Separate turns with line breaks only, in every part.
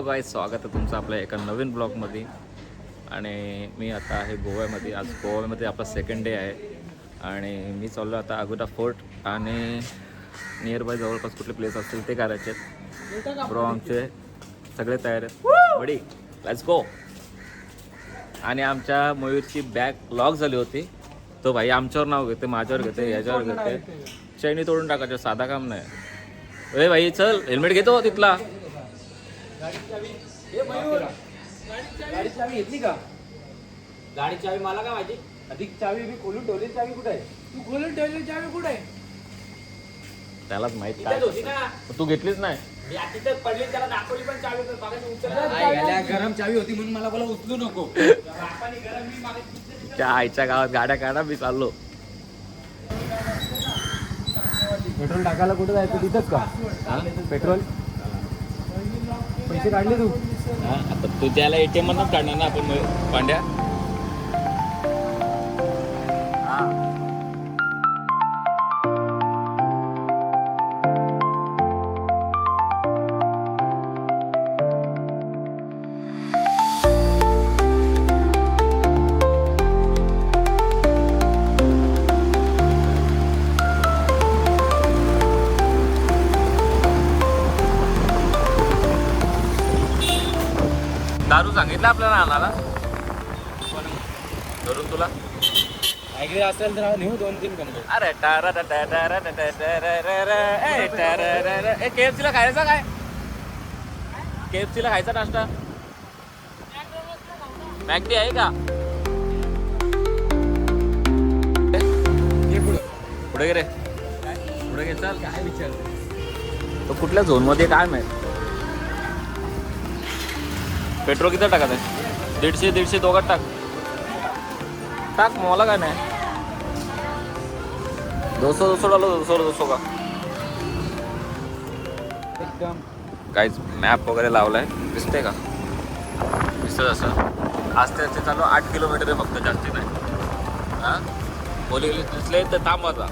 Guys, स्वागत आहे तुमचं आपल्या एका नवीन ब्लॉगमध्ये. आणि मी आता आहे गोव्यामध्ये. आज गोव्यामध्ये आपला सेकंड डे आहे आणि मी चाललो आता अगोटा फोर्ट आणि नियर बाय जवळपास कुठले प्लेस असतील ते करायचे आहेत. ब्रो आमचे सगळे तयार आहेत. बडी लेट्स गो. आणि आमच्या मयूरची बॅग लॉक झाली होती. तो भाई आमच्यावर नाव घेते, माझ्यावर घेते, याच्यावर घेते. चैनी तोडून टाकायचं, साधा काम नाही. अरे भाई चल, हेल्मेट घेतो तिथला.
गाडी चावी घेतली का? गाडी चावी मला काय माहिती? अधिक चावी मी खोलून ठेवली. चावी कुठे आहे? तू खोलून ठेवली चावी कुठे आहे?
त्यालाच माहित
इथेच होती ना.
तू घेतलीच नाही.
मी तिथे पडली, त्याला दाखवली पण चावी तर मागे उचलला. गरम चावी होती म्हणून मला बोला उचलू नको. बापाने गरम मी मागे
त्या आईच्या गावात गाड्या काढा, मी चाललो.
पेट्रोल टाकायला कुठे जायचं? तिथंच का पेट्रोल? पैसे काढले तू?
आता तू त्याला ATM मधूनच काढणार ना आपण पांड्या. दारू सांगितलं आपल्याला आणायला धरून तुला.
ऐकले असेल तर नेऊ 2-3 कंपनी.
अरे KFC ला खायचा काय? KFC ला खायचा नाश्ता? मॅगडी आहे का? पुढे गे रे, पुढे गे. चल,
काय विचार?
तो कुठल्या झोन मध्ये काय माहित. पेट्रोल किती टाकत आहे? 150 दोघात टाक मला काय नाही. 200 डालो, 200 का
एकदम.
काहीच मॅप वगैरे लावलाय, दिसते का? दिसत असं. आस्ते आस्ते चालू. 8 किलोमीटर आहे फक्त, जास्ती नाही. हां, बोली दिसले तर थांब आता.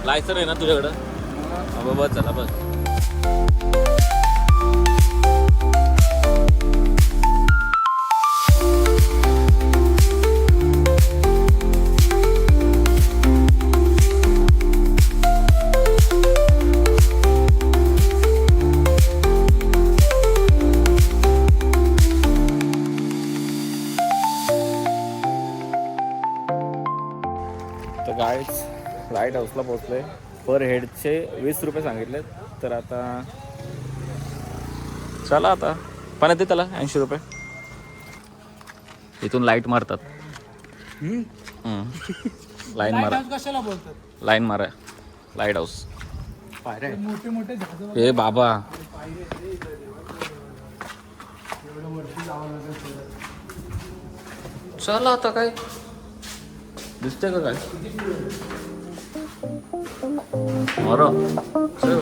लायसन आहे ना तुझ्याकडं? बस झाला बस. तर गाईज लाईट हाऊसला पोहोचलोय. पर हेडचे 20 रुपये सांगितले. तर आता चला, आता पण येते त्याला 80 रुपये. इथून लाईट मारतात. लाईन मारा,
कशाला बोलतात?
लाईन मारा. लाईट हाऊस
मोठे मोठे
हे बाबा. चला आता काय दिसतंय का काय? मारो चल.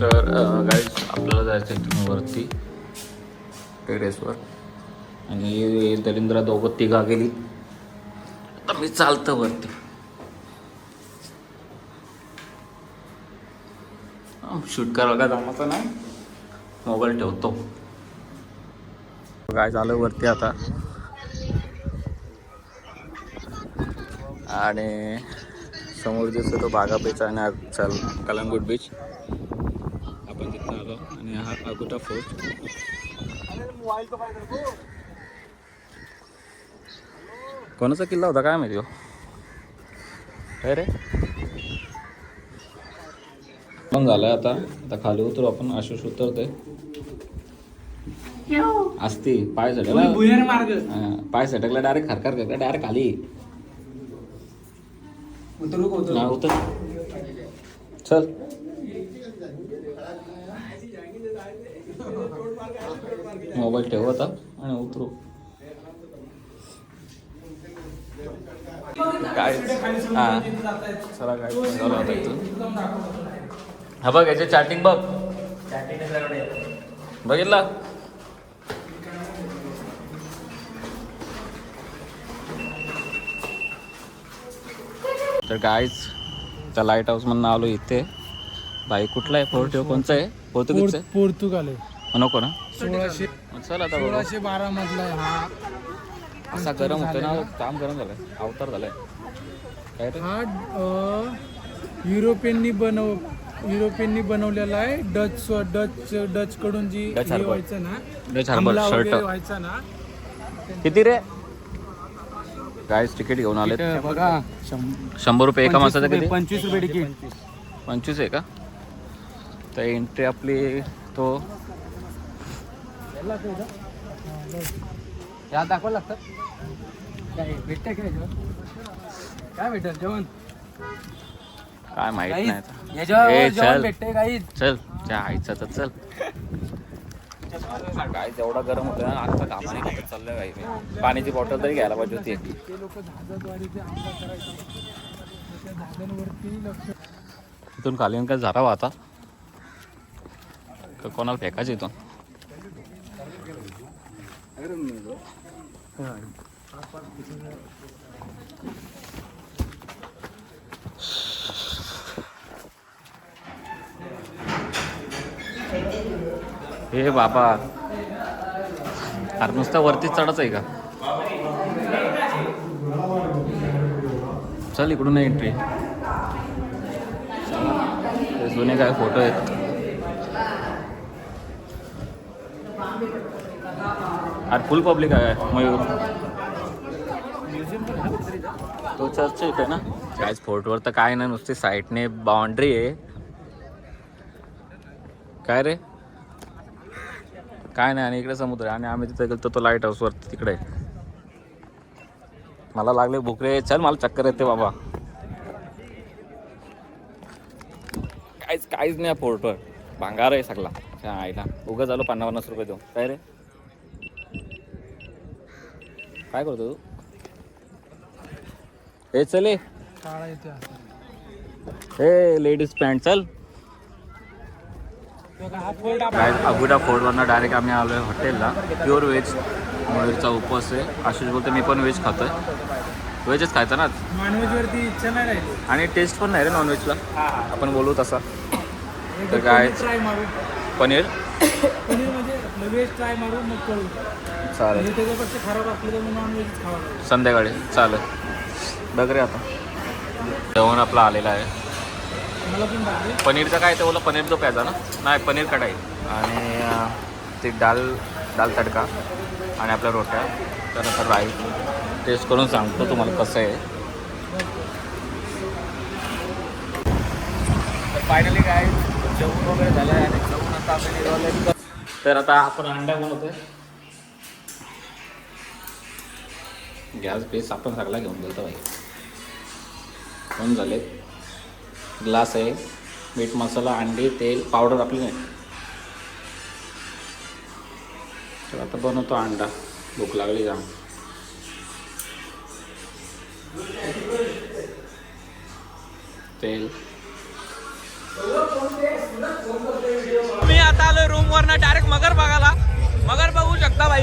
तर गाईज आपल्याला जायचं इथून वरती टेरेसवर. आणि दलिंद्रा दोघं तिघा गेली. आता मी चालतं वरती. शूट करायला काय जमाचं नाही, मोबाईल ठेवतो. काय झालं वरती आता. आणि समोर दिसतो तो बागा बीच आणि चल कलंगूट बीच. आपण तिथं आलो आणि हा अगोटा फोर्ट. कोणाचा किल्ला होता काय माहिती हो? काय रे मग झालंय. आता खाली उतरू आपण. आशुष उतरते. असती पाय सटकला, पाय सटकला डायरेक्ट खरखर करता, डायरेक्ट खाली उतर. चल मोबाईल ठेवता आणि उतरू. काय हां चला काय झालं होता इथून हा बघ याचे चॅटिंग बघ बघितला तर गाईज त्या लाईट हाऊस म्हणून आलो इथे भाई कुठला आहे फोर्ट कोणचा आहे पोर्तुगीजचा आहे
पोर्तुगाल आहे
नको ना
1600
चल आता बघू
1612 मधला आहे हा
असा गरम होतं ना काम गरम झालंय अवतार झालाय काय रे
हा युरोपियननी बनवलेला आहे डच कडून जी
डच
हे
हार्बर.
व्हायचं ना
डच हार्बर
हमला
शर्ट
वगैरे व्हायचा ना
किती रे गाईज तिकीट घेऊन आले
बघा
100 रुपये एका माणसाचं किती
25 रुपये तिकीट
25 आहे का तर एंट्री आपली तो
या दाखवा लागतात काय भेटतंय काय भेटेल जेवण
काय माहित नाही आता.
याच्यावर
ए,
जेवण
चल.
भेटतंय काही
चल त्या आईचा तर चल काय जेवढा गरम होतं ना आता कामाने कुठं चाललंय काही पाण्याची बॉटल तरी घ्यायला पाहिजे होती
ते लोक जहाजाद्वारे हमला करायचे त्या जहाजांवरती लक्ष
इथून खाली येऊन काय झाडावं आता का कोणाला फेकायचं इथून हे बाबा अरे नुसतं वरतीच चढच आहे का चल इकडून एंट्री जुने काय फोटो आहेत अरे फुल पब्लिक आहे मयूर तो चर्च इथे ना कायच फोटोवर तर काय ना नुसती साईडने बाउंड्री आहे काय रे काय नाही आणि इकडे समुद्र आहे आणि आम्ही तिथे गेलो तो लाईट हाऊसवर तिकडे मला लागले भूक रे चल मला चक्कर येते बाबा काहीच नाही फोर्टवर भांगार आहे सगळा त्या आईला उगाच झालो 50-50 रुपये देऊ काय रे काय करतो तू हे चले
काळा येते
हे लेडीज पॅन्ट चल काय अगुडा फोर्टवरनं डायरेक्ट आम्ही आलो आहे हॉटेलला प्युअर व्हेज मयूरचा उपवास आहे आशिष बोलतो मी पण व्हेज खातोय व्हेजच खायचं ना
नॉनव्हेज वरती इच्छा नाही राहिली
आणि टेस्ट पण नाही रे नॉनव्हेजला आपण बोलू तसा तर काय
ट्राय मारू
पनीर
पनीर म्हणजे व्हेज ट्राय मारू मग करू
चालेल
म्हणजे त्याच्यापेक्षा खराब असलं तर मग नॉनव्हेज खावा लागेल.
संध्याकाळी चालेल बघ रे आता जेवण आपलं आलेलं आहे
मला पण टाकले
पनीरचं काय ते बोला पनीर जो प्यायचा ना नाही पनीर कढाई आणि ते दाल तडका आणि आपल्या रोट्या त्यानंतर राईस टेस्ट करून सांगतो तुम्हाला कसं आहे तर फायनली काय जेवण वगैरे झालं आहे आणि जेवण आता आपण निघाले तर आता आपण अंडा बनवतोय गॅस बेस आपण सगळा घेऊन गेलो भाई कोण झाले ग्लास आहे मीठ मसाला अंडी तेल पावडर आपली नाही तर आता बनवतो अंडा भूक लागली जाम तेल
मी आता आलोय रूम वरनं डायरेक्ट मगर बघायला मगर बघू शकता भाई